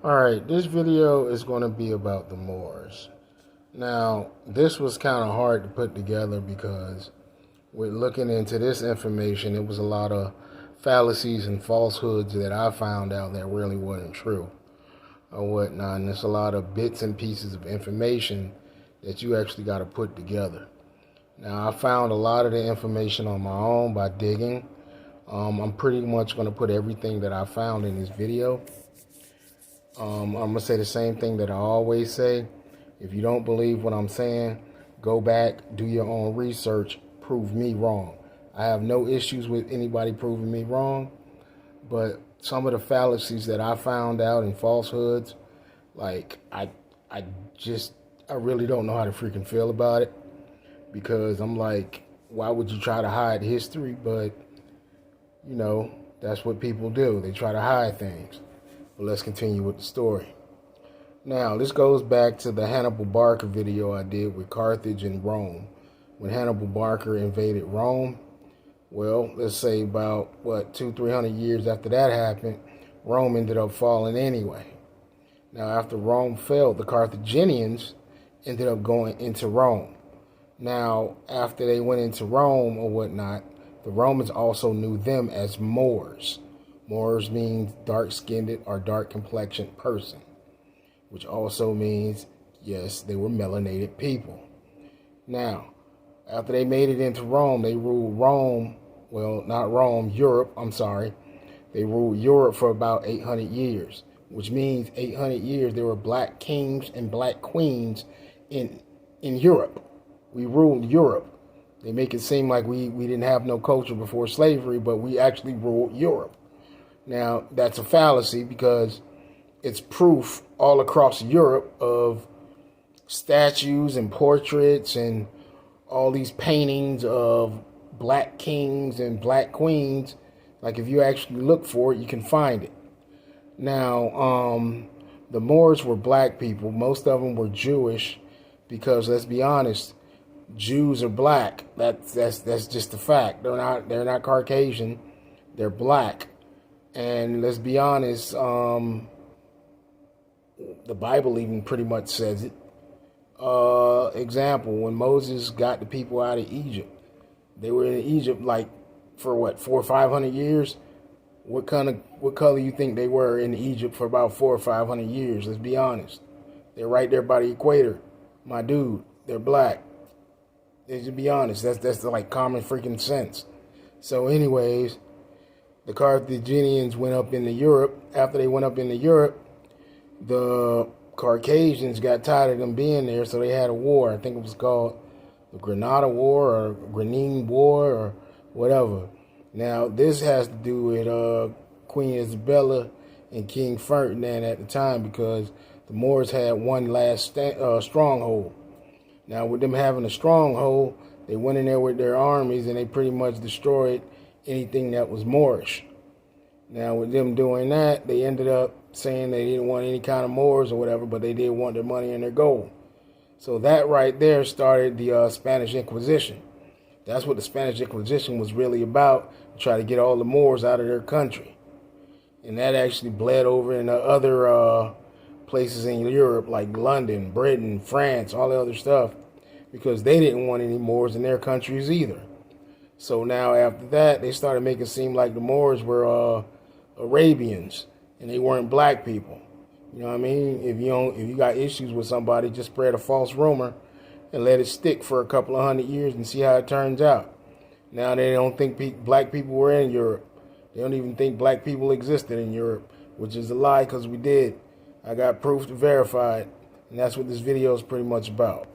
Alright, this video is going to be about the Moors. Now, this was kind of hard to put together because with looking into this information, it was a lot of fallacies and falsehoods that I found out that really wasn't true or whatnot. And there's a lot of bits and pieces of information that you actually got to put together. Now, I found a lot of the information on my own by digging. I'm pretty much going to put everything that I found in this video. I'm going to say the same thing that I always say. If you don't believe what I'm saying, go back, do your own research, prove me wrong. I have no issues with anybody proving me wrong, but some of the fallacies that I found out and falsehoods, like, I really don't know how to freaking feel about it, because I'm like, why would you try to hide history? But, you know, that's what people do. They try to hide things. But let's continue with the story. Now, this goes back to the Hannibal Barca video I did with Carthage and Rome. When Hannibal Barca invaded Rome, well, let's say about, 200-300 years after that happened, Rome ended up falling anyway. Now, after Rome fell, the Carthaginians ended up going into Rome. Now, after they went into Rome or whatnot, the Romans also knew them as Moors. Moors means dark-skinned or dark-complexioned person, which also means, yes, they were melanated people. Now, after they made it into Rome, they ruled Rome, well, not Rome, Europe, I'm sorry. They ruled Europe for about 800 years, which means 800 years there were black kings and black queens in Europe. We ruled Europe. They make it seem like we didn't have no culture before slavery, but we actually ruled Europe. Now, that's a fallacy because it's proof all across Europe of statues and portraits and all these paintings of black kings and black queens. Like, if you actually look for it, you can find it. Now, the Moors were black people. Most of them were Jewish because, let's be honest, Jews are black. That's just a fact. They're not Caucasian. They're black. And let's be honest, the Bible even pretty much says it. Example, when Moses got the people out of Egypt, they were in Egypt like for 400 or 500 years. What color you think they were in Egypt for about 400 or 500 years? Let's be honest. They're right there by the equator. My dude, they're black. Let's just be honest. That's like common freaking sense. So anyways, the Carthaginians went up into Europe. After they went up into Europe, the Caucasians got tired of them being there, so they had a war. I think it was called the Granada War or Granada War or whatever. Now, this has to do with Queen Isabella and King Ferdinand at the time, because the Moors had one last stronghold. Now, with them having a stronghold, they went in there with their armies and they pretty much destroyed anything that was Moorish. Now, with them doing that, they ended up saying they didn't want any kind of Moors or whatever, but they did want their money and their gold. So that right there started the Spanish Inquisition. That's what the Spanish Inquisition was really about, to try to get all the Moors out of their country. And that actually bled over into other places in Europe, like London, Britain, France, all the other stuff, because they didn't want any Moors in their countries either. So now after that, they started making it seem like the Moors were Arabians and they weren't black people. You know what I mean? If you got issues with somebody, just spread a false rumor and let it stick for a couple of 100 years and see how it turns out. Now they don't think black people were in Europe. They don't even think black people existed in Europe, which is a lie, because we did. I got proof to verify it, and that's what this video is pretty much about.